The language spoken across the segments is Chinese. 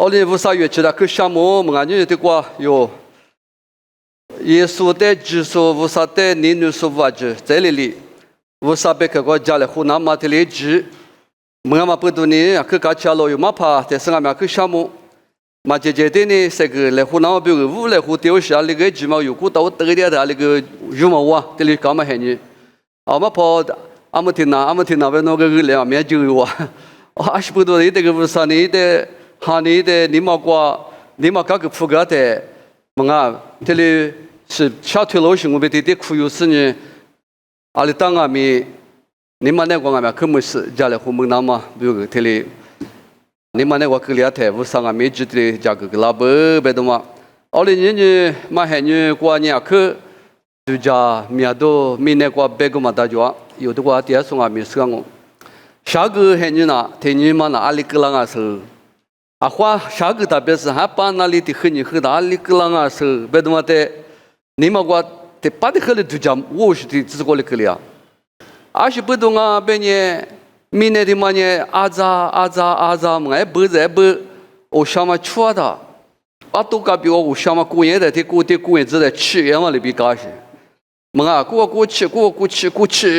奥利乌萨月其他可项目，我们的话有耶稣的基础，乌萨的尼努苏瓦吉在里，乌萨贝克国家的湖南马特里吉，我们不多呢，可搞起来有马帕，但是我们可项目。嘛，姐姐的呢，这个来湖南比如乌来湖钓虾，那个鸡毛有股到得点的那个羽毛啊，这里干嘛还呢？啊，嘛跑阿姆听那边那个两面就有啊，啊，是不多的这个乌沙呢的，哈呢的，你嘛搞个铺盖的，嘛这里是小推老兄我们的苦有事呢，阿里当阿米，你嘛那个阿米可没事，家里湖门那嘛，比如这里。你们那个格里亚台乌上啊，没记得价格拉不别的嘛。2022嘛，还有过年去，就家面都明年过别个嘛大家，有的话第二送啊没事我。下个还有呢，天年嘛那阿里格朗啊是，啊话下个特别是还把那里的很大阿里格朗啊是，别的嘛的，你们过的把的很多就讲我是的只过来格里啊，而是不懂啊，别呢。明年的嘛呢，阿扎嘛，哎不，我想嘛错的，啊都搞比我想嘛过年的，过年子的吃也嘛里边搞些，嘛啊过去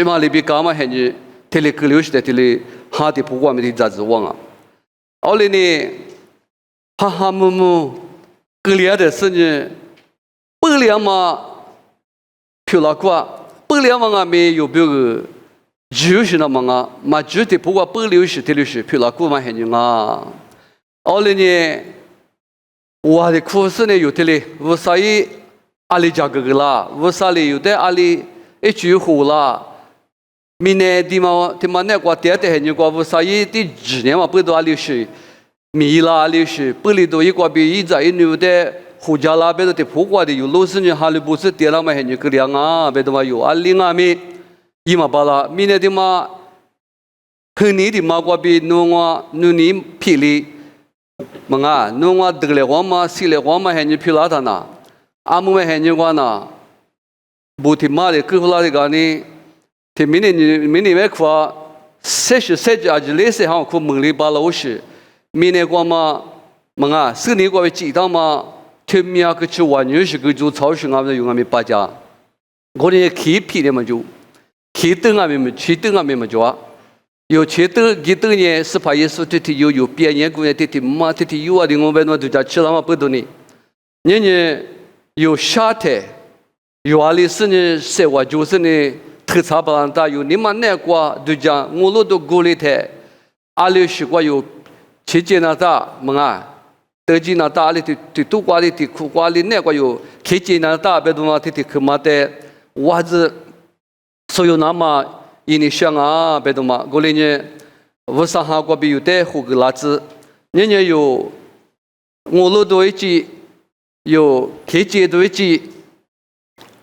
嘛里边搞嘛还你，这里隔流是的，这里哈的不管没的咋子忘啊，后来呢，哈哈木隔离的是呢，不了嘛，漂了过，不了嘛俺们有别个。就是那么啊，嘛具体不过不流失，的流失，譬如古嘛很牛啊。后来呢，我的苦事呢有的嘞，乌沙伊阿里加个啦，乌沙里有的阿里一句话啦。明年的嘛那个第二的很牛个乌沙伊的几年嘛不多阿流失，米啦流失，不里多一个比一在一牛的胡家啦，别的不过的有老是呢哈里不是点了嘛很牛个量啊，别的嘛有阿里阿米。伊嘛巴拉，明年的嘛，很年的嘛，我比弄年霹雳，嘛啊，弄得了我嘛，死了我嘛，还你霹拉他呢，阿姆们还你我呢，不提嘛的，各户拉的个呢，提明年外块，30啊，就类似哈，可蒙里巴拉是，明年我嘛啊，4年我记到嘛，提米啊，个去玩游戏个做超市，俺们用俺们八家，我呢开批的嘛就。去等啊，没么做，有去等，去等呢，是怕耶稣这有别人过来这嘛这有啊的，我们那都叫吃了嘛不多呢。人有夏天，有阿里是呢，生活就是呢，特差不啷大有你们那个都讲我路都过来的，阿里是个有去见那大么啊，得见那大里的都瓜里的苦瓜里那个有去见那大别多嘛的去嘛的，我是。所有那么印尼香啊，别的嘛，过来呢，乌沙哈国比有的胡个辣子，人家有我路多一级，有开街多一级，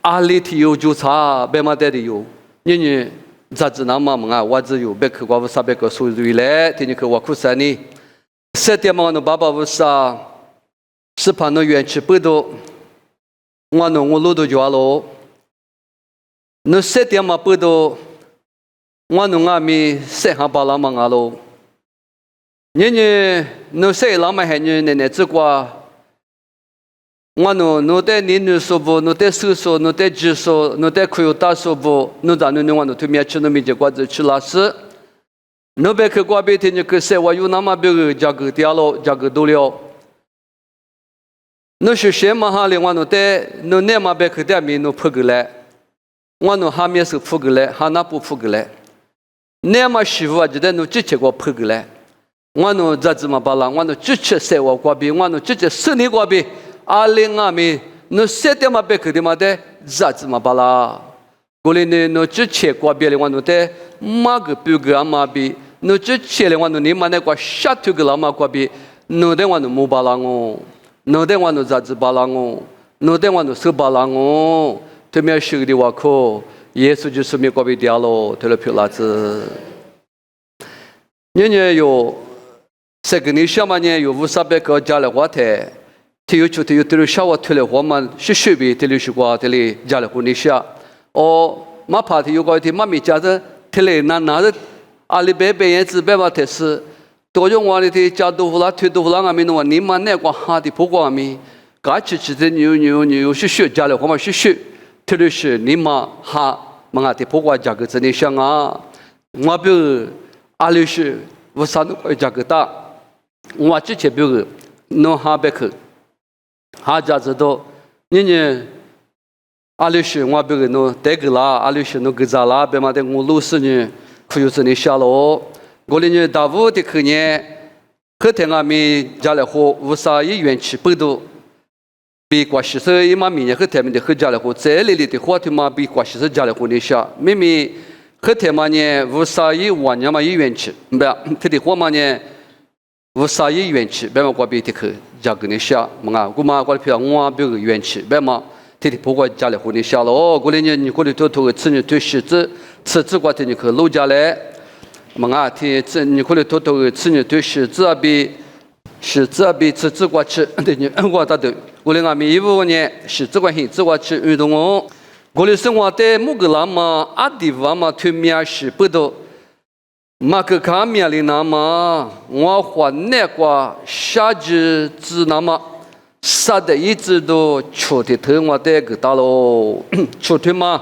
阿里提有就差别嘛的有，人家咋子那么嘛，我只有别去过乌沙别个收入来，天天去我苦山呢，7点嘛，我爸爸乌沙是怕那园区不多，我路多就完了。那7点嘛不多，我弄阿米7下8嘛阿喽。人那7嘛还人只过，我弄得你说不，弄得手说，弄得技术，弄得可以打说不，弄咱弄我对面去那边就过子去拉屎。那边去过别天就去7我有那么别个价格低了，价格多了。那是什么哈哩？我弄得弄那么别去点面弄破个来。我弄哈面是铺个来，哈那不铺个来。那么媳妇啊，就在弄直接给我铺个来。我弄咋子嘛巴拉，我弄直接塞我过边，我弄直接10年过边。阿里阿米，弄7点嘛别去的嘛的，咋子嘛巴拉。过来呢，弄直接过边的我弄的，马个标个阿妈边，弄直接的我弄你嘛那个下头个老马过边，弄的我弄木巴拉哦，弄的我弄咋子巴拉哦，弄的我弄手巴拉哦。对面修的话可，耶稣就是没过被掉了，对了票拉子。人家有这个你想嘛呢？有500个家了话台，他有对了小我推了话嘛，是随便对了是话对了家了户你想，哦，马怕他有个他妈咪家的推了拿着阿里白白样子白嘛台是，多用我的加多弗拉推多弗拉阿米诺，你们那个哈的不过阿米，嘎起起的牛是学家了，我们是学，特别是你们哈们啊的不过价格真的像啊，我比如阿里是我啥都会价格大，我之前比如弄哈贝克，哈价值多，你阿里是我比如弄德格拉，阿里是弄格扎拉，别嘛的我老是呢，可有真的下喽。我呢，大五的去年，后天我们家里户五十一元起不多，比过西手一嘛明年后天们的后家里户，这里的话题嘛比过西手家里户的小，明明后天嘛呢51万年嘛1元起，不，他的话嘛呢51元起，别嘛过比的去价格的小，嘛我嘛过的票我比个元起，别嘛。天天不过家里户里下了哦，过年你过来偷偷子女对狮子过天你去老家来，么啊天你过来偷偷子女对狮子比过去，对你我打的，过来俺们15年狮子过现过去运动哦，过来生活在木个那么阿地方嘛推面是不多，马个卡面里那么我换那个下季子那么。杀的一直都秋天头我带个大喽，秋天嘛，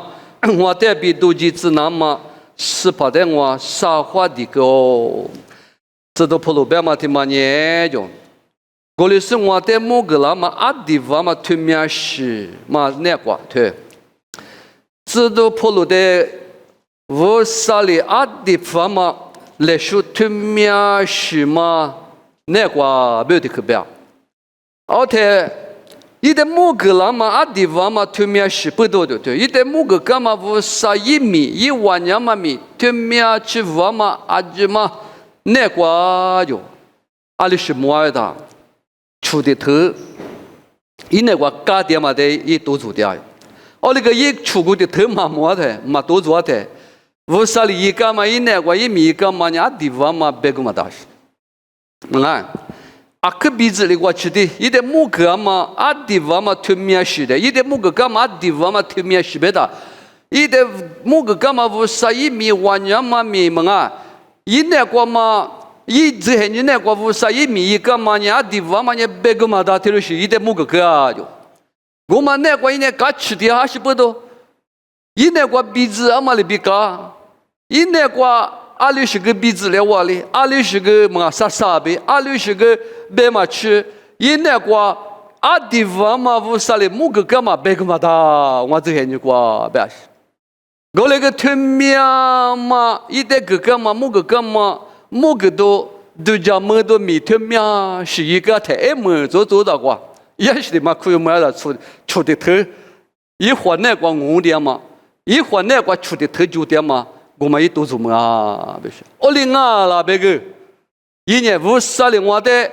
我带比多几次那么是怕的我杀花的个，这都跑路边嘛听嘛呢就，过来是我带某个那么阿地方嘛推面是嘛那个对，这都跑路的我杀里阿地方嘛来说推面是嘛那个没有的可别。而且，一旦某个那么阿地方嘛，对面是不多的，对。一旦某个干嘛不杀1米1万年嘛米，对面去玩嘛阿姐嘛，那个就，阿里是么的，出的头，伊那个家店嘛的伊多做的，而那个伊出过的头嘛么的，嘛多做的，我杀里一干嘛伊那个1米干嘛呢？阿地方嘛别个嘛大事，啊。阿克鼻子里过去的，一点木个嘛，阿地方嘛推面是的，一点木个干嘛阿地方嘛推面是别的，一点木个干嘛不1米万年嘛米嘛啊，一那个嘛，一之前你那个不1米一干嘛呢？阿地方嘛呢别个嘛大体是一点木个个就，我们那个一年搞吃的还是不多，一那个鼻子阿嘛里比个，一那个。阿里是个鼻子来挖的，阿里是个嘛沙呗，阿里是个白马去，一那个阿地方嘛不啥嘞，木个干嘛白个嘛大，我这看你过不是？我那个推面嘛，一代个干嘛木个干嘛，木个都叫么都米推面是一个太么做到过，也是的嘛，可以买了出的头，一换那个5点嘛，一换那个出的头9点嘛。我们也都做么啊？不是，我另外那边个，一年50的我的，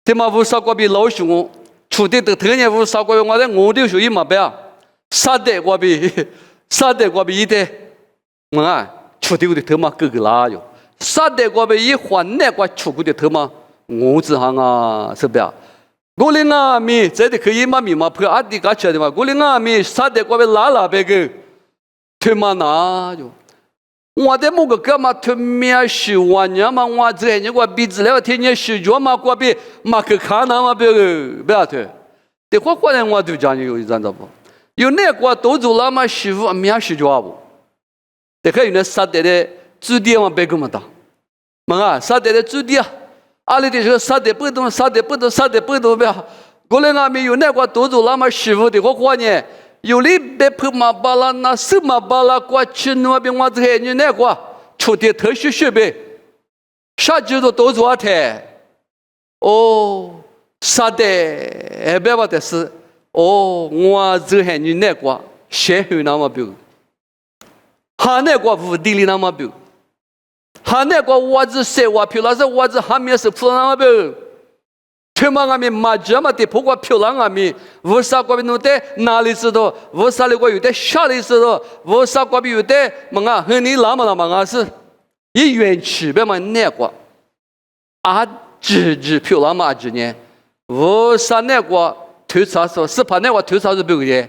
他妈50个比老熊，出的头年50个我的我的属于嘛不呀？3代我比一代，我啊出的头嘛哥哥啦哟，3代我比一换那个出过的头嘛，我只行啊是不呀？我另外面这里可以嘛米嘛破阿弟搞起来的嘛，我另外面3代我比那边个，他妈那哟。我的某个干嘛推面是万年嘛？我这你我鼻子了天天是脚嘛？我比马克看那嘛别不要推，这话可能我都讲有一张的不？有那个都做了嘛？师傅面是脚不？这个有那3代的子弟嘛别个么大？嘛3代的子弟啊，阿里的说3代不懂不要？过来俺们有那个都做了嘛？师傅的话呢？有哩别拍马巴拉那什么巴拉过去那边我这些你那个出的特许设备，啥叫做都做的？哦，啥的？别话的是哦，我这些你那个先后那么表，他那个屋地里那么表，他那个我只说话票，那是我只还没是铺那么表。推嘛俺们马家嘛得不过漂亮俺们，为啥过边弄的哪里知道？为啥那个有的下里知道？为啥过边有的么啊？和你那么啊是，一元区别嘛那个，啊只漂亮嘛只呢？为啥那个头查说是怕那个头查是不对的？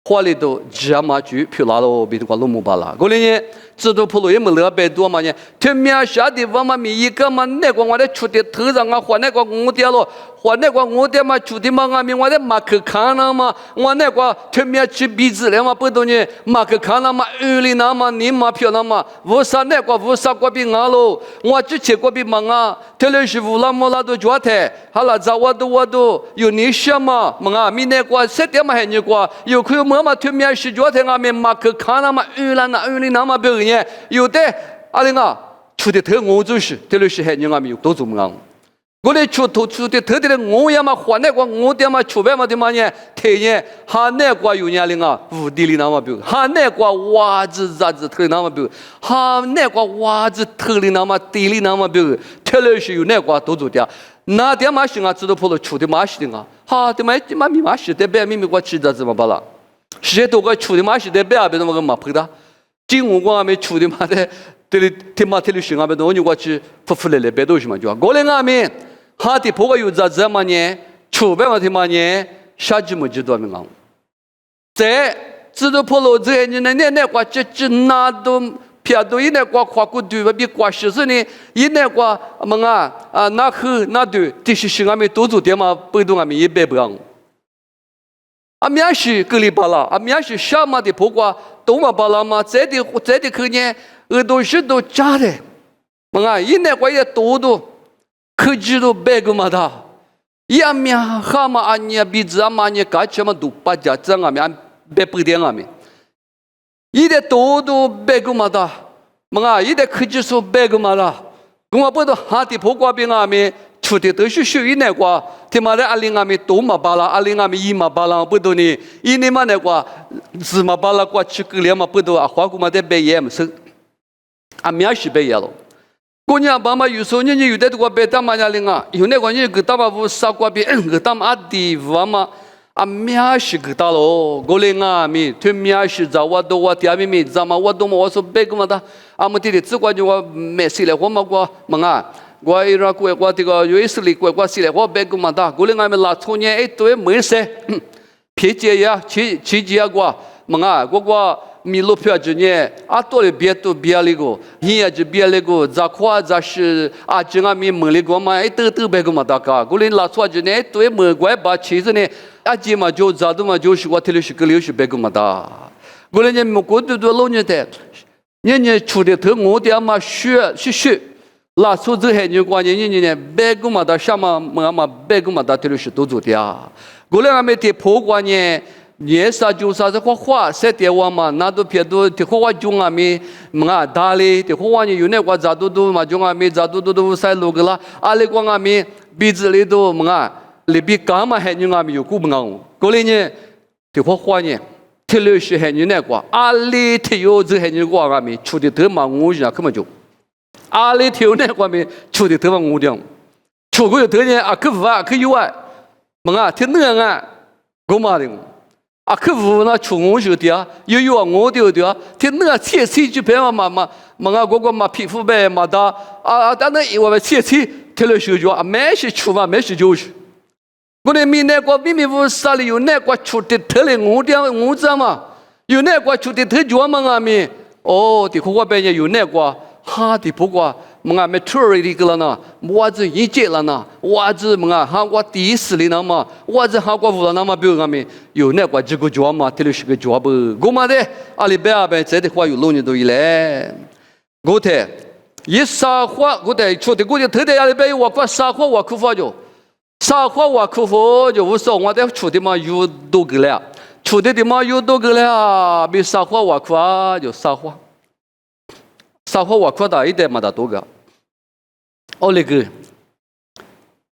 花里头芝麻猪皮拉喽，比如说龙木巴拉。过来呢，制度普罗也没了百多嘛呢，他们下的我们一个嘛，那个我的出的头上啊，或那个我的咯，或那个我的嘛，出的嘛我们我的马克看了嘛，我那个他们去鼻子了嘛，不懂呢，马克看了嘛，二里那嘛，你嘛漂亮嘛，无啥那个无啥过比我喽，我只吃过比嘛啊，特别是乌拉莫拉都脚台，好了，在我都有你什么嘛啊，米那个7点嘛还你个，有可能嘛，他们是脚台我们马克看了嘛，二里那嘛别人。有的阿玲啊，出的头我就是，特别是海人啊，没有多做么？我的出的头的我也嘛，换那个我的嘛，出版嘛的嘛呢，太呢，哈那个有年龄啊，屋地里那么比如，哈那个袜子啥子头那么比如，哈那个袜子头里那么地里那么比如，特别是有那个多做的，那点嘛是啊，知道跑了出的嘛是的啊，哈的嘛密码是的，别明明我知道怎么办了，谁都个出的嘛是的，别那么个嘛碰的。今我讲俺们出的嘛的，这里天马天里行俺们东西过去不服来别都是嘛就，过来俺们哈的破个有咋子嘛呢？出版嘛的嘛呢？下季么知道没讲？在知道破路这你那挂这那都偏多一那挂跨过对吧？比挂实实呢，一那挂么啊那去那对，这些是俺们多做点嘛，不都俺们也别不讲。啊，面是格里巴拉，啊面是下马的破挂。东马巴拉嘛，在的去年耳朵是都假的，嘛啊，一年过也多可知道别个嘛的，一面哈嘛安尼鼻子啊嘛呢，搞起嘛都把家长啊面别不点啊面，一点多别个嘛的，嘛啊，一点可知说别个嘛的，我不都哈的破挂边啊面。出的都是属于那个，他妈的阿里阿米多嘛巴拉，阿里阿米一嘛巴拉不多呢，一年嘛那个芝麻巴拉过去个两嘛不多啊，花古嘛在白野嘛是，啊面是白野了。过年爸妈有时候你有的这个白大嘛家里啊，有那个你个大嘛不杀过别，个大嘛阿弟娃嘛。啊，面是个大喽，过来啊咪，他面是在我都我第二咪，在嘛我都嘛我说白个嘛的，啊么弟弟只管就我没事了，我嘛我嘛啊。我伊拉我这个有时里我是来我别个嘛的，过来俺们拉抽年一堆没事，皮节呀，起节我嘛啊，我米路票子呢，啊多的别都别那个，现就别那个，咋夸咋是啊，就俺们门里个嘛，一都别个嘛大家，过来拉抽子呢一堆没怪把其实呢，啊姐嘛就咋都嘛就是我听了是个六十别个嘛的，过来呢么过都老年的，人出的头我的嘛学。拉出这些人关键人呢，别个嘛的什么嘛别个嘛的，这里是都做的啊。过来俺们的破关呢，年啥就啥子花，7点我嘛，那都偏多的花就俺们嘛大嘞，的花呢有那个咋都嘛就俺们咋都晒路个啦，阿里个俺们鼻子里头嘛，里边干嘛还人俺们有股不硬，过来呢的花呢。特别是还人那个，阿里提有这还人个俺们出的头嘛，我讲根本就。阿里头那方面出的头发我讲，出个头呢啊，可无啊，可有啊，么啊，听那个我妈的，啊，可无那出我就的啊，有啊，我的啊，听那个切就别嘛啊，我嘛皮肤白嘛的啊，但那我们切听了手脚啊，没事出嘛，没事就是，我的米那个米屋啥里有那个出的头嘞，我知嘛，有那个出的头脚嘛啊米，哦，的我边有那个。哈的不过，么啊maturity个了呢，我这一届了呢，我这么啊，哈我第一次里呢嘛，我这哈我无了那么比如俺们有那个这个 job 嘛，这里是个 job，我嘛的阿里边啊边这的话有老年都一来，我的一撒花，我的出的我的头的阿里边我撒花我苦发就，撒花我苦发就无所谓，我的出的嘛有多个了，出的嘛有多个了，比撒花我苦啊就撒花。撒花我扩大一点嘛的多个，哦那个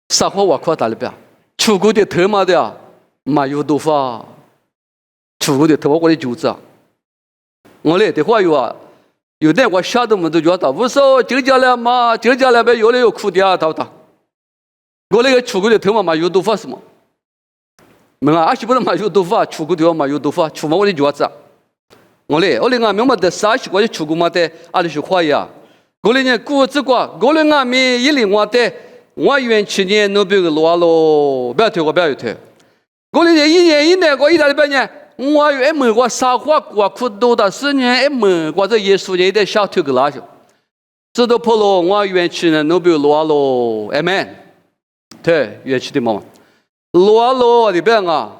撒花我扩大了边，出国的头嘛的啊，嘛有多发，出国的头我的就子啊，我嘞的话有啊，有那我下都没都觉得，无所就家了嘛，就家了边有来有苦的啊，他，我那个出国的头嘛有多发什么？没啊，而且不能嘛有多发，出国的嘛有多发，出嘛我的觉子。我嘞俺们嘛的啥习惯就出国嘛的，阿里是花呀。我嘞呢，古这个，我嘞俺们一零我的，我元7年那边个落咯，不要退我不要退。我嘞呢1年1年个意大利半年，我有门过撒花过苦多的是呢，门过这耶稣也得小推个拉去。知道破了，我元气呢，努比罗罗，amen。对，元气的妈妈，罗罗的别啊，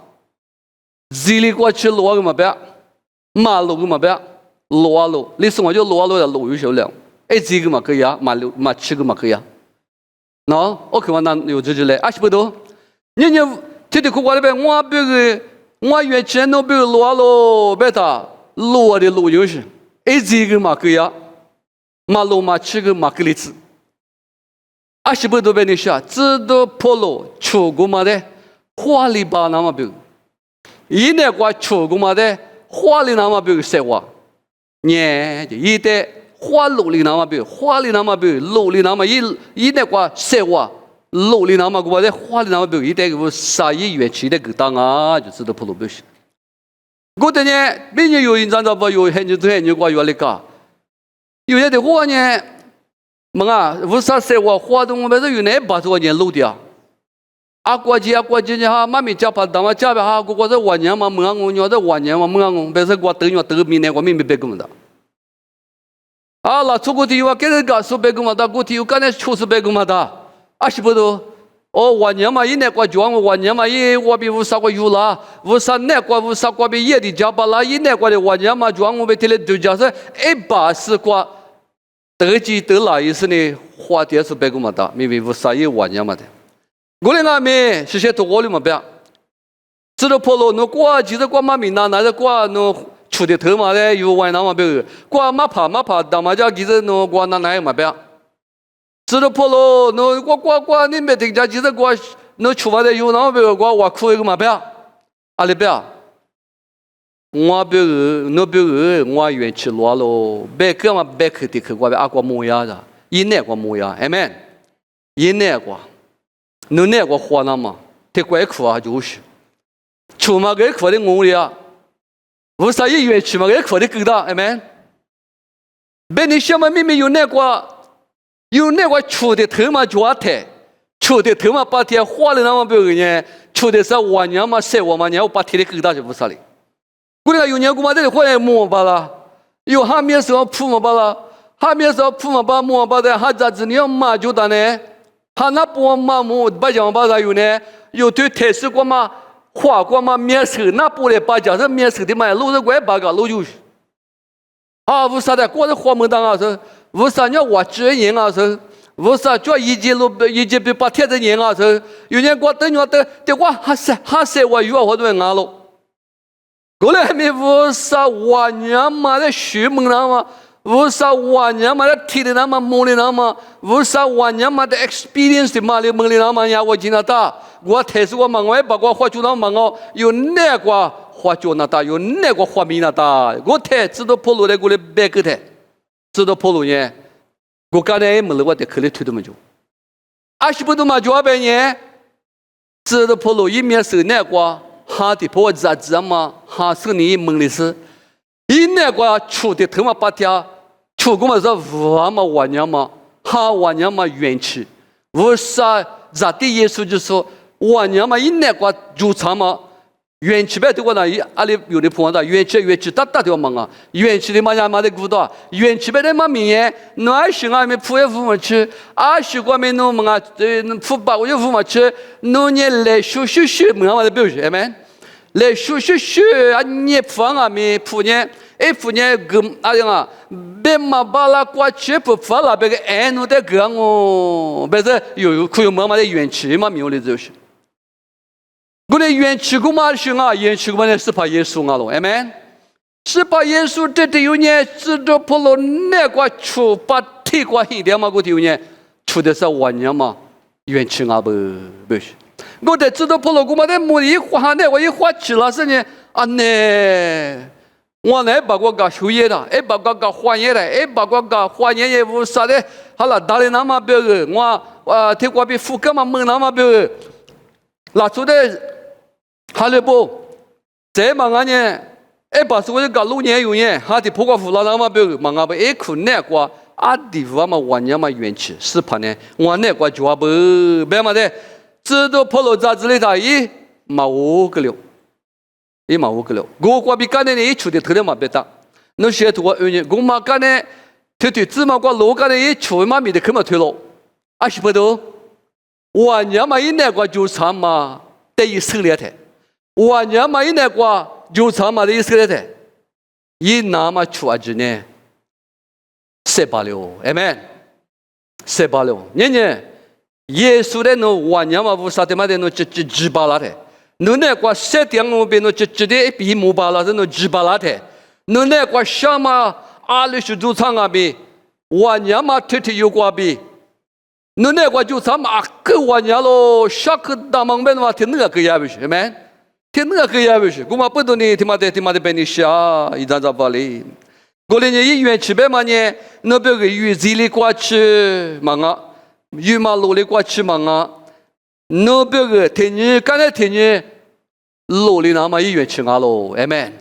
这里过去罗个嘛别，马路个嘛别，罗罗，你说我就罗罗的路有少量，这个嘛可以啊，马路马七个嘛可以啊。喏，我看那有这就来，阿西不多，你天天苦瓜那边，我别个我元气努比罗罗别他罗的路有些，这个嘛可以啊。马路嘛，七个马格里兹，阿西不多别你说，知道破路出过嘛的，花里巴那么表，一年过出过嘛的，花里那么表说话，呢，一代花路里那么表，花里那么表，路里那么一年过说话，路里那么过的，花里那么表，一代个啥一元气的个当啊，就知道破路表示。我的呢，每年有人站到不有很多很多过原来个。有些的话呢，么啊，为啥说我活动我们是有那把多年路的啊？阿国际呢哈，妈咪家把他们家呗哈，我这晚年嘛，么我娘这晚年嘛，么我，别是我等明年我明白个么的。啊，那出国的话，给人家说白个么的，国体有干那出事白个么的，啊是不都？哦，晚年嘛，一年过讲晚年嘛，我比为啥个有啦？为啥那个为啥个比夜的家把啦？一年过的晚年嘛，讲我们听了就讲是180过得几得来意思呢？花点是白个么的，明明为啥也晚年嘛的？我那个没是些多我的嘛别，知道破路那过其实过嘛闽南那是过那出的头嘛的有晚那嘛别，过嘛怕，大嘛家其实那过那哪有嘛别。知道破路，那我你没听见？其实那出发的有那边我哭一个嘛别，阿里别，我别那边我愿去落咯，别个嘛别去的去我别阿国模样的，一年个模样，amen，一年个，那年个活那嘛，得怪苦啊就是，出嘛个苦的我的啊，为啥也愿去嘛个苦的够大，amen，别你想嘛明明有那个。有那个出的头嘛脚抬，出的头嘛把天花了那么别个呢，出的是晚年嘛晒我嘛年我把天的勾大就不啥哩。我那个有年过嘛这里花也摸巴啦，有下面时候铺嘛巴啦，下面时候铺嘛巴摸巴的，还咋子你要嘛就的呢？还那不嘛摸把讲巴啥有呢？有对台式过嘛，花过嘛面手那不来把讲是面手的嘛，路是怪把个路就是。啊，为啥的？过是花门当啊是。为啥要我这人啊？是为啥叫一节比把天的人啊？是有人过等我的我还是我有好多人啊喽。过来没为啥我娘妈的学门了嘛？为啥我娘妈的听的那么摸的那么？为啥我娘妈的 experience 的嘛的蒙的那么呀？我今天打我台是我忙我把我花就那忙哦，有那个花就那打，有那个花米那打，我台知道破路的过来别个台。知道破路呢？我刚才没了，我得去里推的么就，阿西不都嘛就200年，知道破路一面是那个哈的破杂志嘛，哈是你蒙的是，一那个出的头嘛把天，出过嘛是我嘛晚年嘛，哈晚年嘛元气，为啥咋的耶稣就说晚年嘛一那个就长嘛。元气呗，对我那阿里有的朋友的元气大的忙啊，元气的嘛呀嘛的古道，元气呗的嘛明年，那是俺们普也父母去，啊是我们弄嘛普把我有父母去，弄年来学嘛的表示，哎们，来学啊你放啊们普年，普年个啊样啊，别嘛把那过去不发了，别个爱弄的个我，别是有可有妈妈的元气嘛没有的就是。我的元气过嘛是啊，元气过嘛是怕耶稣啊喽，阿门。是怕耶稣这有年知道破了那个出把铁过一点嘛，我有年出的是晚年嘛，元气啊不是。我得知道破了过嘛的木一花呢，我一花起了是呢啊呢，我呢把我搞修业的，把我搞换业的，把我搞换业业务啥的，好了，打的那么别个，我铁过比副干嘛蒙那么别个，拿出的。哈利波，这忙啊呢？把所有搞6年有年，哈的破过胡拉那么别忙啊不？苦那个啊地方嘛，晚年嘛元气是怕呢，我那个就不别嘛的，知道破了咋之类的，嘛我个了。伊嘛有个了，我挂比干的伊出的头的嘛别当，侬写图我我嘛干的，推芝麻瓜罗干的伊出嘛米的根本推了，啊是不都？我娘嘛一那个就长嘛，得一手里头，我娘嘛一那个就长嘛的一手里头，伊拿嘛出啊子呢，18了，amen， 18了，年年。耶稣的那万年嘛，无啥的嘛的那几巴拉的，那那个7点钟边那的比木巴拉的那几巴拉的，那那个什么20度长啊比，万年嘛天有过比，那那个就咱们个万年咯，下个大忙边嘛天那个也不是，没，天那个也不是，我嘛不懂你他妈的被你下一张张巴里，过年医院去边嘛呢，那边个鱼子里过去嘛啊。羽毛路里过去嘛啊，那边个天气，刚才天气，路里那么医院去啊喽，哎们，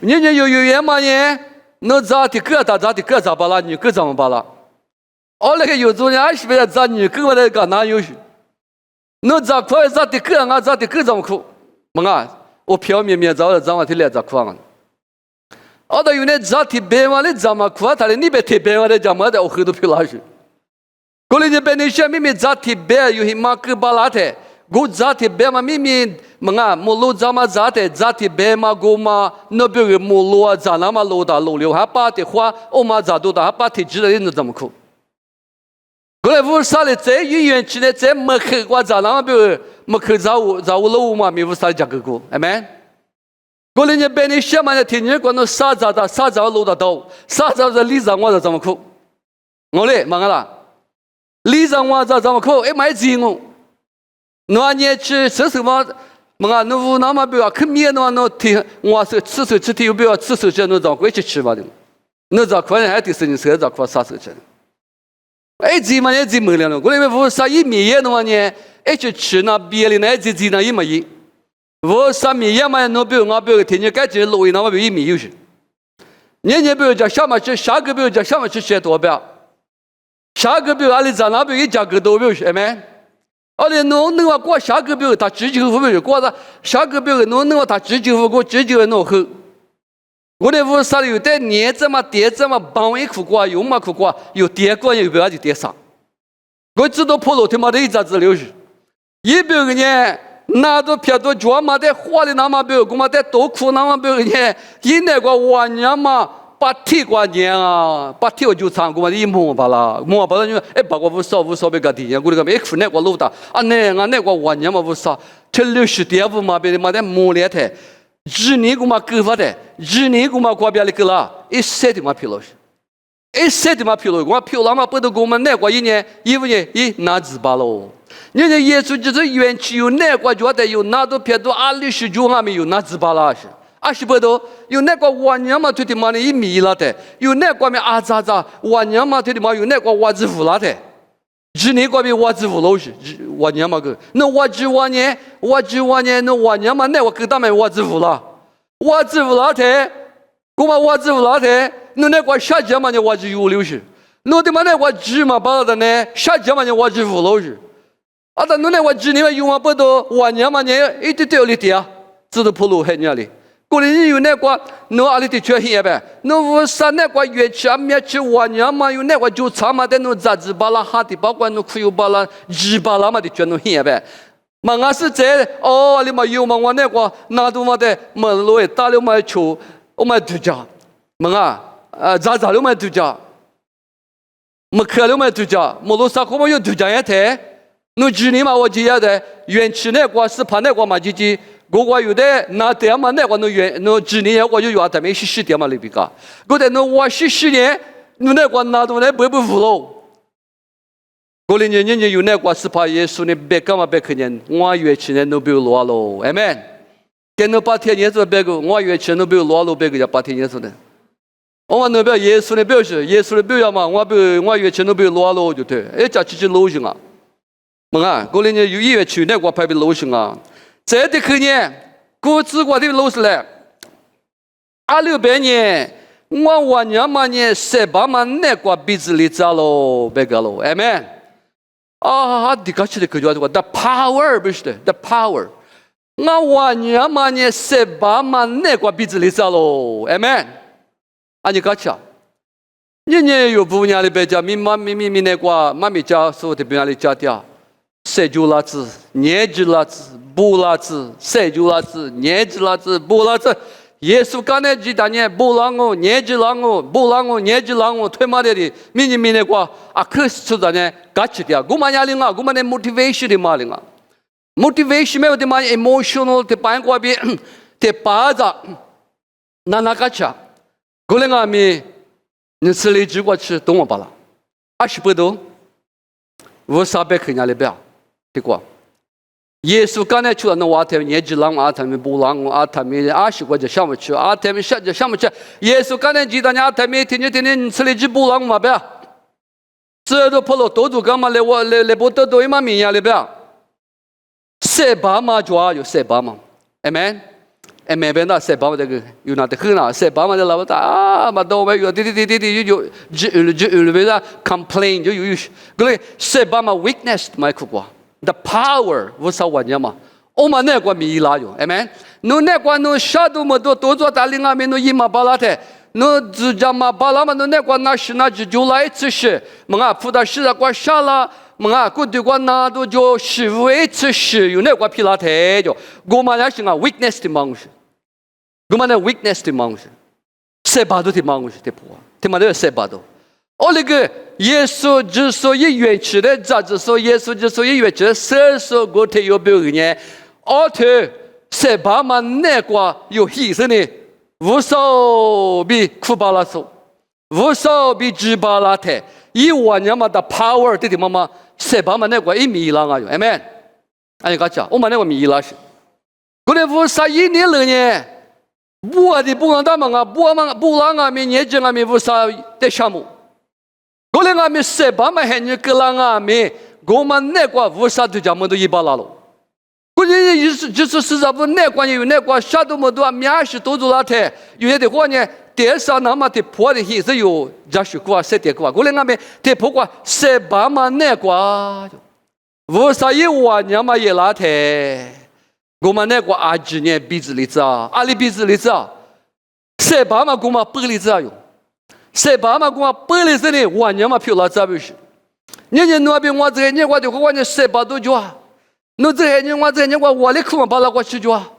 人家有医院嘛呢，那咋的各咋巴拉，你各怎么巴拉？哦，那个有种人还是别咋你各我那个哪有？那咋快咋的各啊咋的各怎么苦？嘛啊，我表面咋我提来咋苦啊？哦，那有那咋的别嘛的咋么苦啊？他的你别提别嘛的咋么的，我后头皮拉去。过来这边你下面咋提别有些马克巴拉的，我咋提别嘛咪咪么啊，木路咋嘛咋的，咋提别嘛我嘛那边个木路啊咋那么路大路流，还把的话我嘛咋都的，还把提知道你怎么苦？过来乌啥的在医院去呢，在门口我咋那么边门口咋我路嘛没乌啥价格过，哎没？过来这边你下面的天天管那啥咋路大到，啥咋里上我怎么苦？我嘞忙啦。里上我咋么苦？哎，买钱哦！那年去吃什么？么啊，那乌那么不要去面那天，我是吃手吃天又不要吃手吃，那咋过去吃嘛的？那咋可能还得是你手咋过啥手吃？哎，钱嘛也钱没了，我那边乌啥一米也那么呢？哎，去吃那别的那钱那一么一，乌啥米也嘛那边我边天天改钱路一那么边一米有些，年年边叫下么去，下个边叫下么去学多少？下个表阿里在那边一价格都表是没？阿里侬话过下个表他自己付表过的，下个表侬话他自己付过自己弄后。我的屋啥有的年子嘛跌子嘛帮一苦瓜有嘛苦瓜有跌过有表就跌上。我知道破路他妈的一咋子流是，一表个呢那都撇到脚嘛的花的那么表，我嘛的多苦那么表呢，一那个晚年嘛。把铁挂年啊，把铁就长过嘛，一摸巴拉，摸巴拉就哎，把我无少别个地呀，我那个没苦那个路大，啊那个晚年嘛无少，这60点五嘛别嘛的摸来的，1年个嘛够发的，1年个嘛过别里个啦，一塞的嘛皮了，一塞的嘛皮了，我皮了嘛不都我们那个1年1、5年一拿纸巴喽，人家耶稣就是园区有那个觉得有拿到撇到29还没有拿纸巴拉是。20多，有那个晚年嘛，对的嘛，一米了的，有那个面咋，晚年嘛，对的嘛，有那个袜子服了的，1年个面袜子服了是，晚年嘛个，那晚年，那晚年嘛，那我给他们袜子服了的，我嘛袜子服了的，那个夏天嘛，那袜子有流是，那的嘛那个纸嘛，把的呢，夏天嘛，那袜子服了是，啊，但那个纸你嘛用嘛不多，晚年嘛，那一点点里的啊，知道铺路很伢哩。过来有那个，那阿里的缺陷呗。那我啥那个乐器啊，面去晚年嘛，有那个就唱嘛的，那杂志巴拉哈的，包括那可有巴拉、二巴拉嘛的，全都现呗。嘛，我是在哦，你嘛有嘛？我那个拿到嘛的，嘛路也打了嘛球，我嘛度假，嘛咋了嘛度假，嘛开了嘛度假，嘛路啥可嘛有度假也得。那今年嘛，我记得园区那个是怕那个嘛，就是我有的那点嘛，那个那今年我就有他们10点嘛里边个，我在那我10年，那个拿到那不服喽。过了年有那个是怕耶稣呢别干嘛别可能，我园区呢都不有落喽，amen。跟那8天年子别个，我园区都不有落喽，别个叫8天年子的。我那边耶稣的表示，耶稣的表扬嘛，我园区都不有落喽就对，哎，叫去路行啊。啊，过来呢有医院去那个排比路行啊，这的去年过自过的路是嘞，2600年我晚年嘛呢18嘛那个鼻子里走喽，别个喽，amen。啊，的确是个叫做 the power 不是的 ，the power。我晚年嘛呢18嘛那个鼻子里走喽 ，amen。啊，你搞巧，你有不娘里边家咪那个妈咪家说的边里家的，谁就拉子，年纪拉子，不拉子，谁就拉子，年纪拉子，不拉子。耶稣刚才记得呢，不让我年纪让我，不让我年纪让我，推嘛的，咪那个啊，可是说的呢，搞起的，我们家里啊，我们的 motivation 的嘛里啊。motivation 没有的嘛 emotional 的办过比的巴子那个吃，过来我们你吃了几个吃懂我吧了，20多，500克人里边，对过。耶稣刚才去了那瓦特年纪lang阿他们不lang阿他们20个就上不去，阿他们下就上不去。耶稣刚才记得阿他们天吃了几不lang嘛别，这都跑了多久干嘛来我来不得多嘛名呀里边。18嘛主要有18嘛 ，amen， amen 边那18嘛这个有那的很那18嘛的老大啊嘛都没有滴有边那 complain 就有，个嘞18嘛 weakness 嘛哭过 ，the power 无啥玩意嘛，我们那个米拉有 ，amen， 侬那个侬啥都没多做打领啊面侬一嘛巴拉的。侬自家嘛巴拉嘛侬那个那是那就来吃是，么啊葡萄是那个啥啦。么啊，过对过那都叫是为此事，有那个皮拉特叫，我们也是啊 weakness 的忙事，我们的 weakness 的忙事，18都的忙事的破，他妈的18都，哦那个耶稣之所以远去的，咋子说耶稣之所以远去的，是说我他有表现，哦他18嘛那个有牺牲的，无数比苦巴拉说，无数比吉巴拉特，一万年嘛的 power 的妈妈。18嘛那个一米lang ayo amen 哎个讲我们那个米lang是过来无啥一年了呢我的不讲他们啊不让啊们年纪啊们无啥的项目过来啊们18嘛还你个lang啊们我们那个无啥都讲么都一把拉了过来就是实在不那个有那个啥都么多面是都做了的有的话呢电视那么的破的也是有家属过谁的过，过来我们的破过18嘛那个，无啥一万年嘛也拉的，我们那个20年鼻子里子啊，阿里鼻子里子啊，18嘛我们8里子啊有，18嘛我们8里子呢，万年嘛票拉咋不是？年那边我这年我的话呢18多久啊？侬这年我这年我里苦嘛把那过去就啊，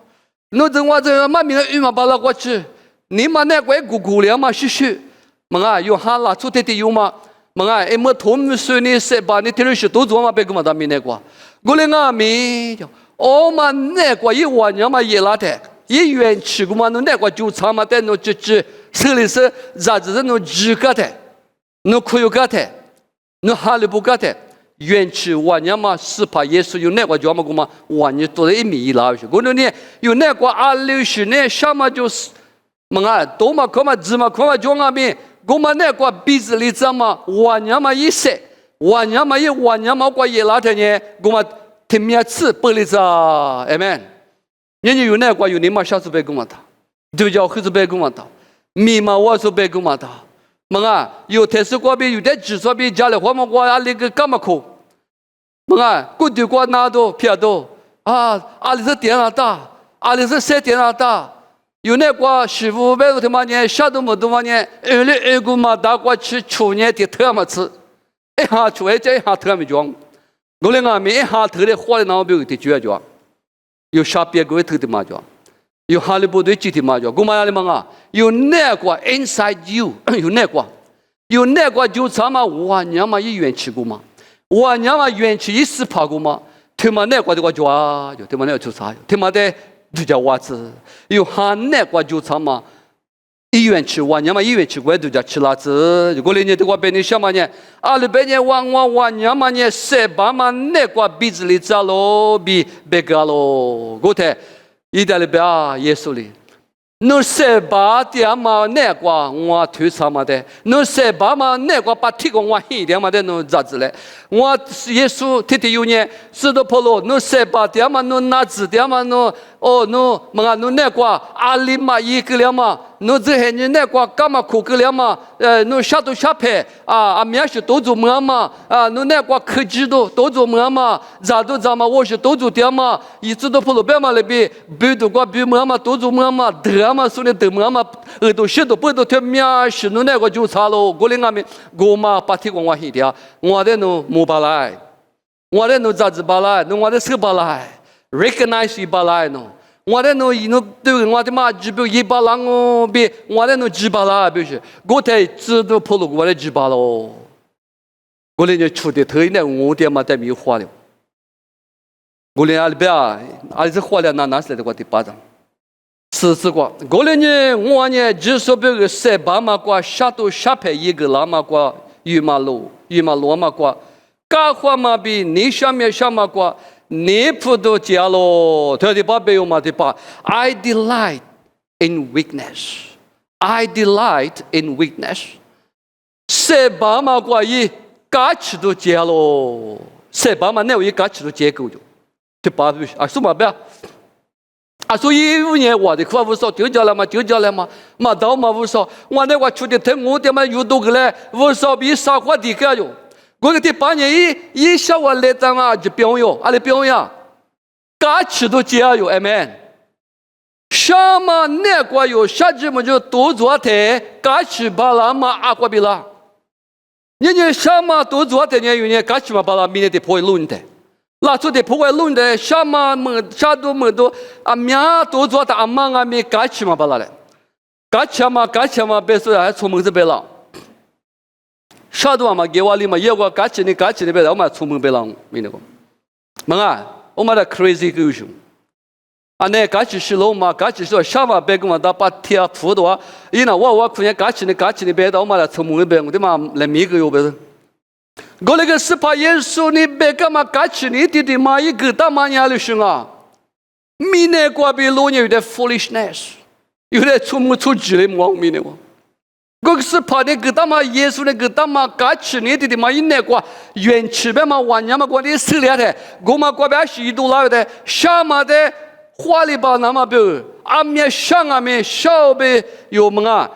侬这我这嘛名语嘛把那过去。你嘛那个姑娘嘛是是，么啊有哈拉出的有嘛，么啊哎么头没说你18你听是都做嘛别个嘛他们那个，我嘞俺们我们那个一万年嘛也拉的，一元吃过嘛侬那个就差嘛的侬只手里是啥子是侬几个的，侬可有个的，侬哈里不个的。元气万年嘛，是怕耶稣有那个叫么个嘛，万年多了1米拉去，我呢有那个20年什么就是。么啊，多嘛可嘛，芝麻可嘛，叫俺们，我们那个鼻子里怎么，万年嘛一些，万年嘛过一拉天呢，我们听面吃不里子啊，哎们，人家有那个有你嘛小时被我们打，就叫孩子被我们打，米嘛我是被我们打，么啊，有特殊过比有的技术比家里我们我那个干嘛苦，么啊，过对过哪都偏多啊，阿里是电脑大，阿里是谁电脑大。有那个师傅别个他妈呢，啥都没多嘛呢，2个嘛大过去去年的特么吃，一下出来这一下特没装，我嘞俺们一下特的花的那边的主要有啥别个特的嘛装，有哈利波特集体嘛装，我们那里嘛啊，有那个 inside you， 有那个就咱们万年嘛一元气过嘛，万年嘛元气一时爬过嘛，他妈那个的个装，就他妈那个出啥，他妈的。就叫袜子，有汉那个就他妈医院去，万年嘛医院去过就叫吃辣子。如果你这个别人想嘛呢，200年万年嘛呢，18嘛那个鼻子里扎咯，比别个咯，我睇意大利边啊，耶稣哩。侬18点嘛那个我推啥嘛的，侬18嘛那个把提个我一点嘛的侬咋子嘞？我耶稣天天有呢，是都跑了，侬18点嘛侬拿字点嘛侬哦侬么啊侬那个阿里嘛一个了嘛，侬这些人呢，干嘛苦个了嘛？侬下都下拍啊，面是多做么嘛？侬呢科技都做么嘛？咋都咋嘛？我是多做点嘛？一直都跑路边嘛那边，别都别么嘛？多做么嘛？得嘛，说的得么嘛？都些都不都贴面是侬那就差喽。我领俺们我嘛把提供我一点，我的侬没巴来，我的侬咋子巴来？侬我的手巴来 ，recognize 巴来侬。我的侬对我的嘛，只比一巴郎哦，比我的侬几巴啦，比是，我才知道跑路我的几巴喽。我连就出的头一年我的嘛在没有花了，我连阿里边阿里是花了哪是来的我的巴掌，是过，我连呢我呢只说别个塞巴嘛过下都下拍一个拉嘛过羽马路嘛过，干活嘛比你下面嘛过。你不都讲了？他的爸爸有嘛的爸 ？I delight in weakness. I delight in weakness. 谁爸妈过一嘎起都讲了？谁爸妈那有一嘎起都讲够就？这爸爸啊，什么不要？所以5年我的课不少，就叫了嘛，嘛到嘛不少。我那我出的太我的嘛有多个嘞，不少比啥话的个哟。我个第8年一小我来当啊就表扬，阿里表扬，嘎起都这样哟，阿门。什么那个哟，下季么就多做台，嘎起巴拉嘛阿过比啦。你什么多做台呢？有呢，嘎起嘛巴拉明年得破论的，拉出的破坏论的，什么么多啊命多做的阿妈阿咪嘎起嘛巴拉嘞，嘎起嘛，别说还出门子别了。啥都嘛给我里嘛，也我嘎起你别让我们出门别让没那个，门啊，我们的 crazy 狗熊，那嘎起是老嘛，嘎起说啥嘛别跟我打把铁铺的话，我可能嘎起你别到我们来出门别，我的嘛来米个有别是，我那个是怕耶稣你别干嘛嘎起你弟弟嘛一个大嘛伢的熊啊，米那个比老年有点 foolishness， 有点出门出局的嘛米那个。我是怕那个他妈耶稣那个他妈嘎吃你的嘛，因那个原吃呗嘛，晚年嘛过的死了的，我嘛过边许多来的，什么的花里吧那么别，阿面上阿面小呗有么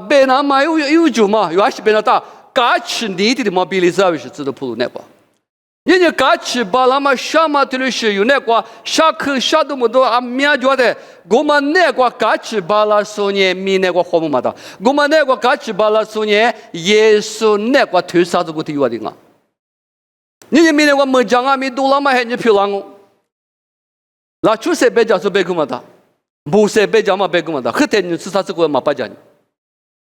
别那么有就嘛，有还是别那大嘎吃你的嘛，比例子是知道普罗那个。人家嘎吃巴拉嘛，什么的是有那个下课下多么多阿面觉得，我们那个嘎吃巴拉说呢，米那个活不嘛的，我们那个嘎吃巴拉说呢，耶稣那个推啥子个提话的啊？你米那个没讲啊，米多了嘛还你漂亮哦，那出谁别讲说别个嘛的，不谁别讲嘛别个嘛的，后天你吃啥子个嘛不讲。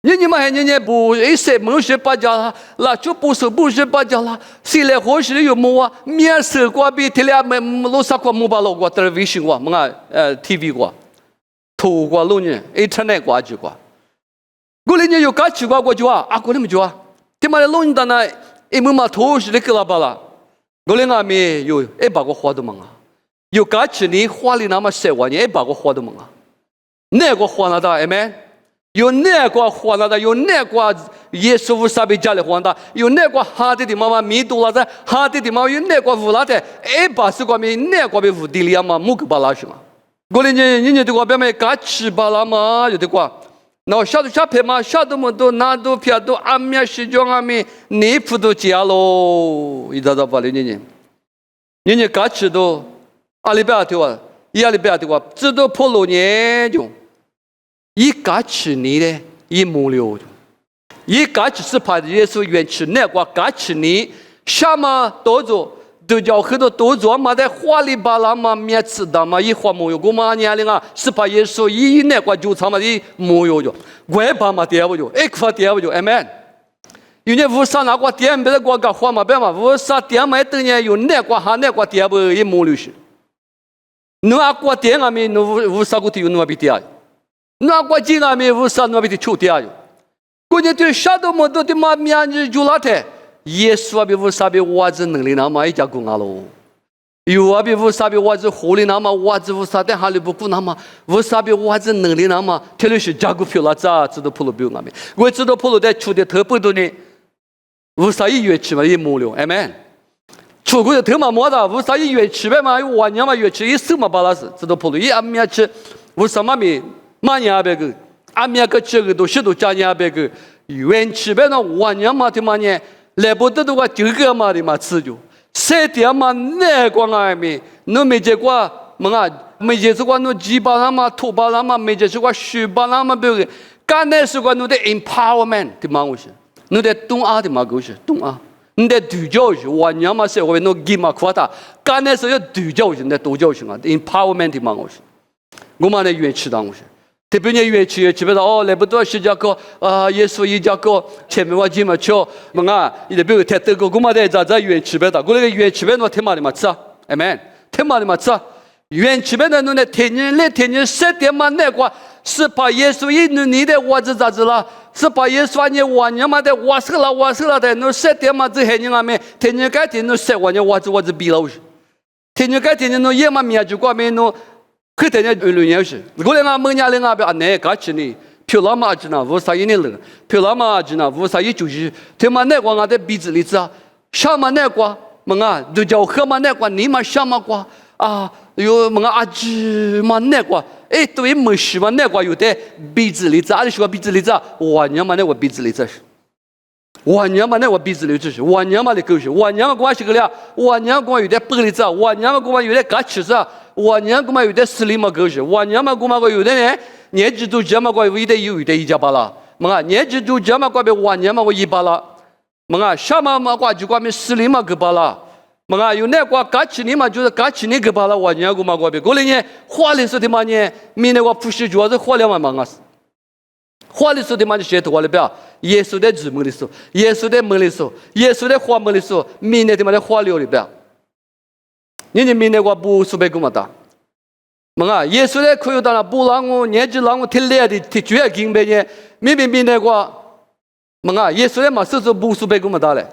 你们还不一些没学八家啦，那就不是八家啦。谁来合适的有么啊？面试过比天俩没罗啥过没把老过，但微信过，么TV 过，图过路呢，Internet 过就过。过来呢有搞奇怪过就啊，过来没就啊？他妈的路人当那一么嘛图是那个啦巴啦，过来俺们有把个花都忙啊，有搞奇你花里那么10万呢，把个花都忙啊，那个花那的，哎们。有那个花那的，有那个耶稣无啥被家里花的，有那个哈的妈妈米多了在，哈的妈妈有那个无拉的，把是个米那个被无地里嘛，木个巴拉是嘛？过来人对我表妹嘎吃巴拉嘛，有的个，那下头下拍嘛，下头么多拿都票都阿米西装阿米，你不都家喽？一早早把人嘎吃都阿里边对哇，阿里边对哇，知道破路年就。一嘎吃你的，一木流，一嘎吃是怕耶稣原吃那个嘎吃你，什么多做都叫很多多做嘛的花里巴拉嘛面吃的嘛一花木有，我嘛年龄啊是怕耶稣一那个就他妈的木有就，怪怕嘛点不就，块点不就，amen。有年无啥那个点别的国家花嘛别嘛，无啥点嘛等年有那个哈那个点不一木流是，侬阿个点阿咪侬无啥个体有侬阿比点。那国际阿咪无啥那边的抽掉哟，关键对啥都没得的嘛面子就拉的，耶稣阿比无啥比娃子能力那么一家公阿喽，有阿比无啥比娃子活力那么娃子无啥的哈利不顾那么无啥比娃子能力那么，特别是加股票啦咋知道普罗比阿咪，我知道普罗在出的特不多呢，无啥一月吃嘛一毛了，哎们，出国的特嘛没的，无啥一月吃呗嘛，晚年嘛月吃一手嘛巴拉是，知道普罗一阿面吃无啥嘛咪。嘛年别个，阿米个这个都是都加伢别个原起别那万伢嘛的嘛呢，来不得的话这个嘛的嘛吃就，谁的嘛那光爱没，侬没结果么啊，没结果侬几把那嘛土把那嘛没结果十把那嘛别个，干那是个侬的 empowerment 的嘛我是，侬的东阿的嘛个是东阿。你得对教是，万伢嘛是我侬给嘛夸他，干那时候对教是，那多教是啊 ，empowerment 的嘛我是，我嘛那愿吃当我是，特别呢愿吃，基本上哦来不多是讲个耶稣一讲个前面我几嘛吃，么啊，伊那边太多个，我嘛在在愿吃别的，我那个愿吃别我天嘛的嘛吃啊 ，amen， 天嘛的嘛吃，愿吃别的侬那天天来天天10点嘛那个是把耶稣一你的我子咋子了？是把耶稣你万年嘛的挖死了的，侬10点嘛子黑人阿妹，天天改天侬10万年我子比了是，天天改天侬也嘛面就过面侬，可天天6年是，我那个孟家人阿边阿奶搞起呢，漂亮嘛子呢，无啥一年了，漂亮嘛子呢，无啥一就是，他妈那个俺的鼻子里子啊，啥嘛那个，么啊，都叫喝嘛那个，你嘛啥嘛个啊，有么阿姊嘛那个。哎，对，没事嘛，那个有的鼻子里子，阿里说鼻子里子，万年嘛那个鼻子里子是，万年嘛那个鼻子里子是，万年嘛的狗是，万年嘛关系个了，万年嘛有的鼻里子，万年嘛有的嘎吃子，万年嘛有的死里嘛狗是，万年嘛有的呢，年纪都这么个有的有的一家巴拉，么年纪都这么个别万年嘛我一巴拉，么什么嘛就关别死里嘛个巴拉。么有那个嘎起你嘛，就是嘎起你个巴拉我年个嘛个别，过来呢，花里说的嘛呢，明那个不是主要是花了嘛嘛是，花里说的嘛就写头了不要，耶稣的字母里说，耶稣的门里说，耶稣的花门里说，明那的嘛的花了里不要，你明那个不说别个嘛的，么耶稣的可有到了不让我年纪让我听来的听主要经别呢，明那个，么耶稣的嘛是不说别个嘛的嘞。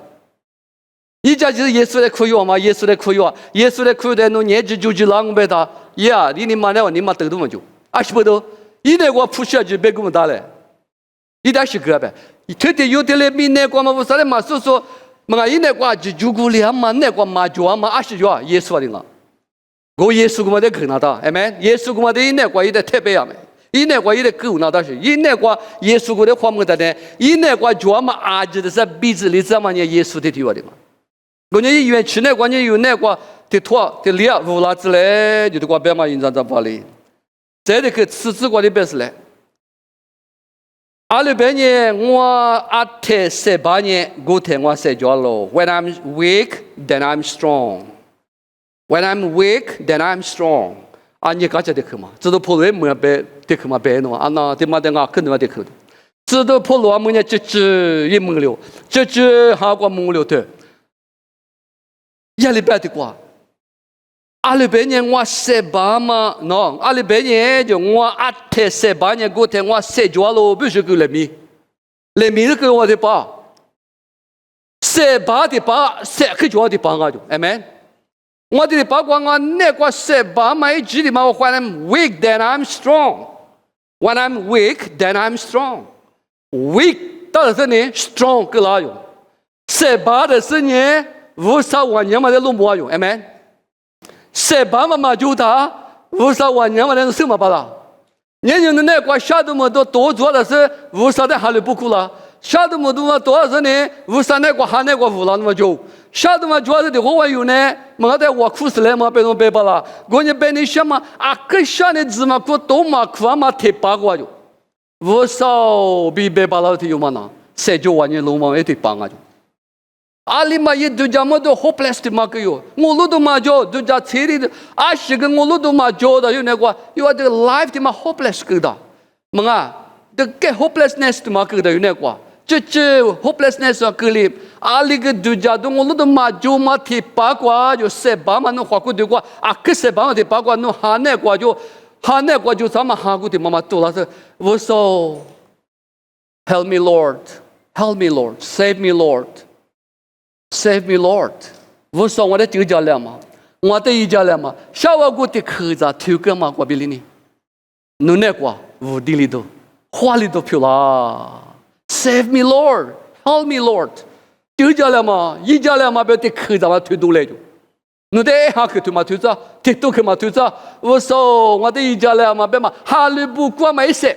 一家就是耶稣的可以嘛，耶稣的可以啊，耶稣的可以的侬年纪就让我别他，呀，你妈那你妈得多么久，是不多，一那个不需要就别给我们打嘞，一点是个呗，特别有的嘞，比那个嘛不啥的嘛，所以说，嘛一那个就顾里嘛那个嘛就嘛20就耶稣的嘛，我耶稣嘛的可拿到，哎没，耶稣嘛的一那个一的特别呀没。一那个一的狗拿到是，一那个耶稣的话么的呢，一那个就嘛阿子的是鼻子里怎么呢？耶稣的对话的嘛。我们医院去那关键有那个的托的脸乌拉子嘞，就的个别嘛印象在巴黎，这里个吃子过的别是嘞。28年我阿特18年古天我写着了 ，When I'm weak, then I'm strong. When I'm weak, then I'm strong. 啊，你搞这的课嘛？知道普罗没别的课嘛？别弄啊，那的嘛的啊，肯定嘛的课的。知道普罗么呢？这也蒙了，这还个蒙了的。压力别的瓜，28年我18嘛，no， 28年就我阿特18年过天我写着了，不是个来米是个我的爸，18的爸写个就我的爸啊就，amen。我的爸讲我那个18嘛，一直的嘛，我 when I'm weak then I'm strong， when I'm weak then I'm strong，weak 到底是呢 strong 个哪用？18的是呢。无啥万年嘛的路没用，哎们，18嘛就他无啥万年嘛的什么巴拉，年轻的那个下都么多做的是无啥的哈里不苦了，下都么多嘛多少呢？无啥那个哈那个无了那么久，下都嘛主要是的我有呢，么的我苦死了嘛，别弄别巴拉，我呢别你想嘛，啊个下的字嘛苦多嘛苦嘛贴八个就，无少比别巴拉的有嘛呢，谁就万年路嘛一堆帮啊就。阿里嘛也都叫么都 hopeless 的嘛个哟，我路都嘛叫都叫车里的，是个我路都嘛叫的有那个，有这个 life 的嘛 hopeless 个的，么啊，这个 hopelessness 的嘛个的有那个，这 hopelessness 个里，阿里个都叫都我路都嘛叫嘛提八卦就18嘛侬花过的个，个18嘛提八卦侬哈那个就咱们哈过的妈妈多了是，我说 Help me Lord, save me Lord。Save me, Lord！ 我说我的丢家了嘛，我的一家了嘛，小我过的口子丢个嘛，我比你呢，侬那个屋地里头，花里头漂啦。Save me, Lord! Help me, Lord！ 丢家了嘛，一家了嘛，别的口子嘛推多来着，侬的下去推嘛推着，推多去嘛推着。我说我的一家了嘛，别嘛，哈里不过没事，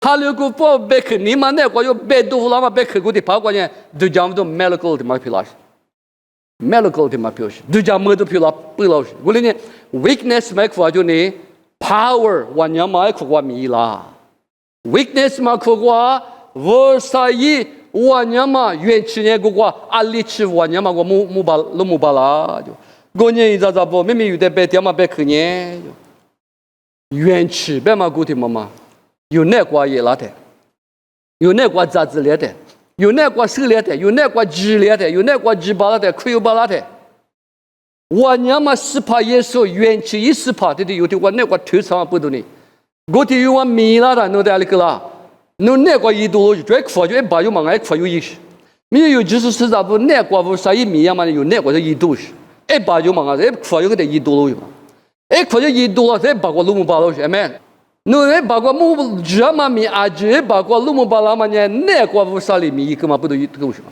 哈利古波贝克尼嘛那个有贝多拉嘛贝克古的跑过呢，都讲都 medical 的嘛皮拉，medical 的嘛皮拉，都讲么都皮拉不拉，我哩呢 weakness 嘛苦就呢 power 万样嘛苦过米啦 ，weakness 嘛苦过我啥意万样嘛元气呢苦过阿里气万样嘛我木巴啦就，过年一咋不明明有的贝点嘛贝克呢，元气别嘛古的嘛。有那个也拉的，有那个杂志来的，有那个手来的，有那个纸来的，有那个纸巴拉的，可有巴拉的。我娘嘛是怕耶稣元气一是怕的，有的我那个头上不多呢，我的有我米拉的，弄得那个啦，弄那个一多，就快就一把就忙爱快有意思。没有就是实在不那个不啥一米样嘛，有那个就一多是，一把就忙啊，一快就给他一多了，一快就一多了，再把我弄不巴了是，amen。侬把个木这么米啊，这把个路木巴拉嘛呢，那个乌沙里米一个嘛不都一个是吗？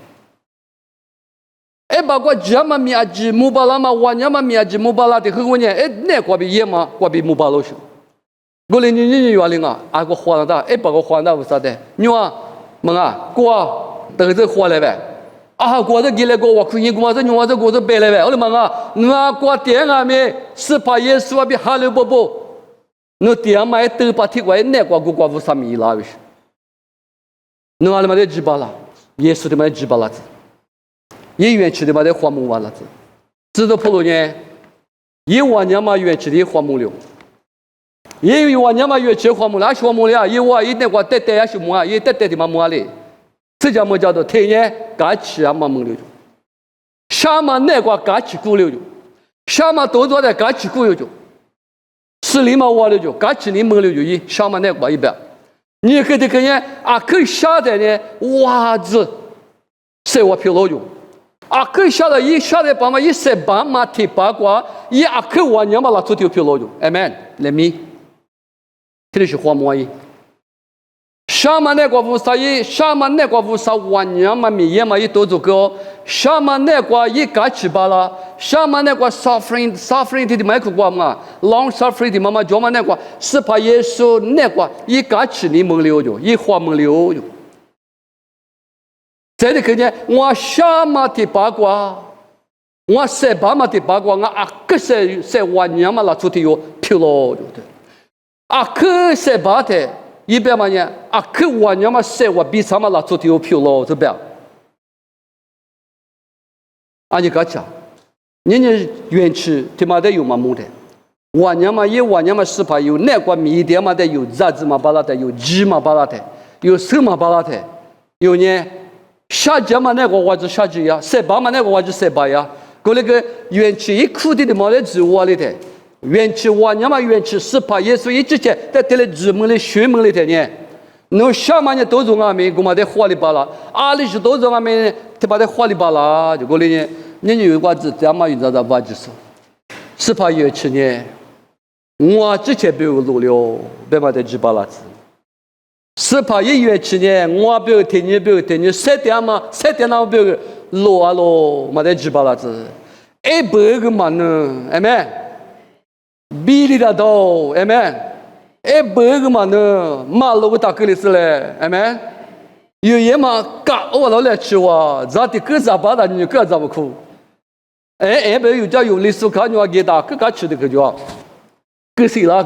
哎，把个这么米啊，这木巴拉嘛，我娘嘛米啊，这木巴拉的很多呢，哎，那个比也嘛，个比木巴拉是。我哩你原来啊，啊个花了的，哎，把个花了乌啥的，你话么啊，过等着花来呗。啊，过着给来过，我可以过着你话这过着白来呗，我哩么啊，我过点啊没，是怕耶稣啊比哈利波波。侬点买都把铁块那个乌啥米拉为是？侬阿里嘛的几巴拉，耶稣的嘛几巴拉子，也元气的嘛的花木瓦拉子，知道普罗呢？也我娘嘛元气的花木了，也有我娘嘛元气花木了，花木了，也我一那个带也是木啊，也带的嘛木啊嘞，这叫么叫做天呢？嘎起啊嘛木了，啥嘛那个嘎起骨了就，啥嘛多做的嘎起骨了就。是里嘛挖了就，嘎起你蒙了就一上嘛那个一百，你可得看见啊，可以下来呢，袜子，晒我漂了就，啊可以下来一下来把嘛一晒把嘛贴八卦，一啊可我娘嘛拉出条漂了就 ，amen，let me， 这是花木一，上嘛那个乌啥一，上嘛那个乌啥我娘嘛米也嘛一多足够，上嘛那个一嘎起巴啦。上面那个 suffering 的麦克瓜嘛 ，long suffering 的妈妈叫嘛那个是怕耶稣那个一嘎起你蒙了就，一花蒙了就。这里看见我上面的八卦，我塞巴嘛的八卦，我啊个塞我娘嘛拉出的哟飘了就的，啊个塞巴的一边嘛呢，啊个我娘嘛塞我比上嘛拉出的哟飘了这边，啊你嘎讲。人家元气他妈的有嘛木的，我娘嘛也我娘嘛是怕有那个米的嘛的有杂子嘛巴拉的，有鸡嘛巴拉的，有手嘛巴拉的，有呢下节嘛那个我就下节呀，塞巴嘛那个我就塞巴呀，过那个元气一哭的嘛的是我里的，元气我娘嘛元气是怕耶稣一直在这里直门里学门里的呢，侬下嘛呢都从阿面，我嘛在花里巴拉，阿里是都从阿面，他把在花里巴拉就过来呢。人家有个字，这么有在挖技术，是怕有去年，我之前没有录了，别把这几把拉子，是怕一月去年，我不要听你，不要听你，3点嘛，3点那不要录啊录，没得几把拉子，一百个嘛呢，哎咩，比例的多，哎咩，一百个嘛呢，马路大个的是嘞，哎咩，有些嘛，嘎我老来吃哇，咋的个咋把的你个咋不哭？哎，不有叫有历史看你话给打，个吃的个叫，个谁啦？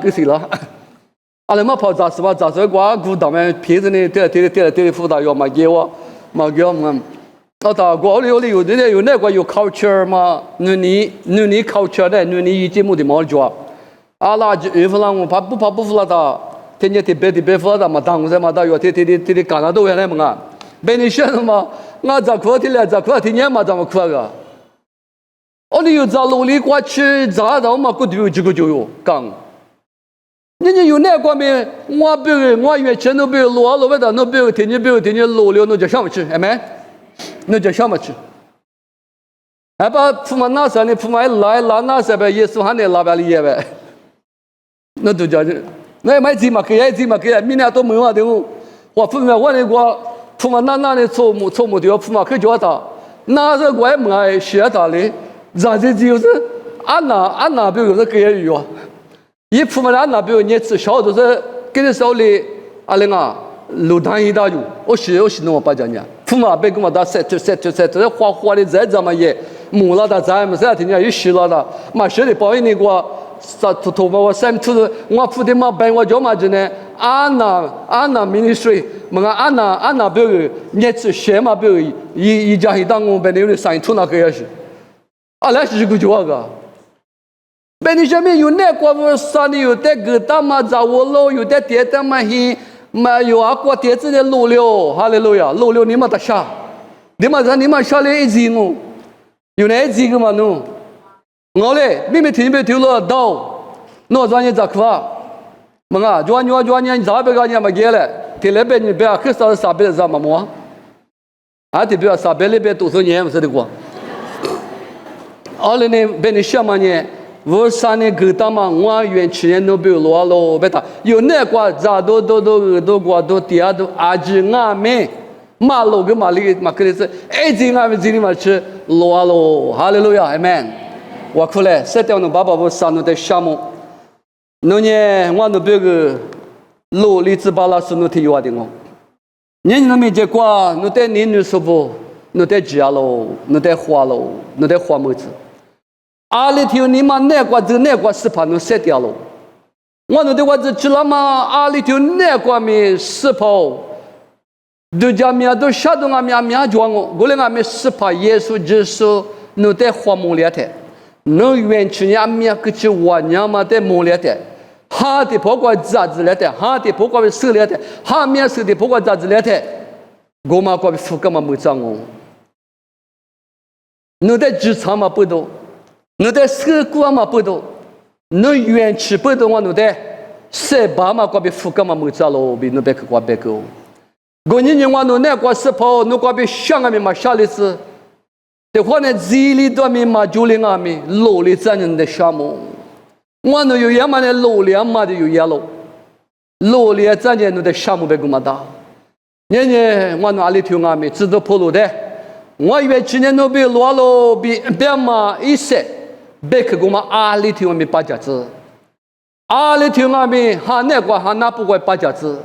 阿拉嘛跑杂事吧，杂事瓜古当面平时呢，对辅导要嘛给我嘛，我打过有那个有 culture 嘛，努尼 culture 的，努尼节目的嘛叫，阿拉就衣服啦，我怕不服了的，天天别服了的嘛，当时嘛到要天干那都原来嘛，被你选了嘛，我咋哭天天嘛怎么哭个？哦，你有找努力过去，找到嘛？过丢几个就有讲。人家有那个面，我不要，我原钱都不要落了，为啥？侬不要天天落了，侬就上不去，哎没？侬就上不去。哎，把父母拿上，你父母来拿上呗，耶稣喊你拉边里呗。那都叫这，那买钱嘛，给，明年都没有的我父母我那个父母拿的错误的，父母去叫他，拿着怪买学他的。咱这就是俺那边有个给予啊，一父母俺那边你吃小都是给你手里阿玲啊，路堂一大有，我是弄把讲呀，父母别跟我打塞，这花的再怎么也，木了的咱们这天天有洗了的，嘛洗的包一那个，头发我三秃，我父的嘛白我叫嘛子呢，安娜 ministry， 么安娜表个，日子写嘛表个，一家一当我白那个上头那个也是，来是个叫个。本来下面有那个我山里有的个大嘛找我路，有的跌的嘛去，嘛有啊个跌子的路了，哈利路亚，路了你们得下，你们下来一只我，有那一只个嘛喏，我嘞，明天没丢了到，那专业咋去啊？么啊，专业咋别个人嘛给了，提来别人别啊，可是啥别啥嘛么？啊，提别啊啥别里别多少年不是的过？后来呢，别人什么呢？我山里给他们，我原去年都被落了，别他有那个咋都过都底下都阿吉俺们马路跟马里马克里是，哎，这俺们这里嘛去落了，哈利路亚，阿门。我哭嘞，这条侬爸爸我山侬在项目，侬呢我侬别个路里子巴拉是侬提话的我，你那没结果，侬在你说不，侬在家喽，侬在花喽，侬在花么子。阿里头你妈那个是怕侬杀掉了，我那的话子知道吗？阿里头那个没是怕，都家面都晓得俺面叫我来俺们是怕耶稣就是侬在花木里头，侬原去俺面个去我娘嘛在木里头，哈的包括杂子里头，哈的包括手里头，哈面手的包括杂子里头，我嘛过富个嘛没找我，侬在职场嘛不多。侬在社会嘛不多，侬原去不多，我侬在社巴嘛过比富个嘛没找咯，比侬别去过别个。过年我侬那过是跑，侬过比乡里嘛下里是，的话呢，这里多咪嘛就里俺们路里咱人的项目，我侬有样嘛呢路里嘛的有样咯，路里咱人侬的项目别个嘛大，年我侬阿里头俺们知道跑路的，我原去年侬比落咯比别嘛一些。别个我们阿里头我们八家子，阿里头我们哈那个哈那不怪八家子，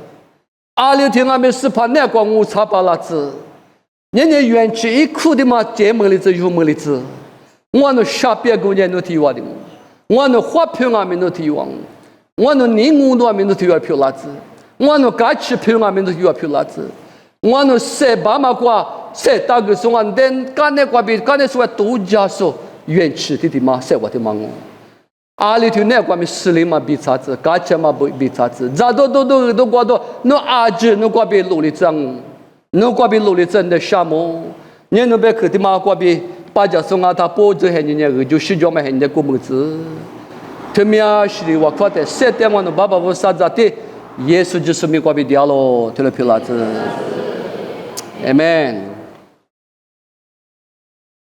阿里头我们是怕那个误差巴拉子，人家园区一哭的嘛，这么里子有么里子，我那下边个人都提我的，我那花票我们都提我，我那年我都我们都提我票拉子，我那假期票我们都提我票拉子，我那塞巴嘛瓜塞大个说俺等干那瓜比干那说度假说。原始的嘛，生活的嘛我，阿里头那个么市里嘛比啥子，价钱嘛比啥子，咋都过到，侬阿姐侬过比努力挣，侬过比努力挣的项目，你侬别去的嘛过比把家送啊他包着很人家就洗脚嘛很人过么子，他们啊是的我发的7点我侬爸爸我啥子的，耶稣就是没过比掉咯，听了皮拉子，阿门。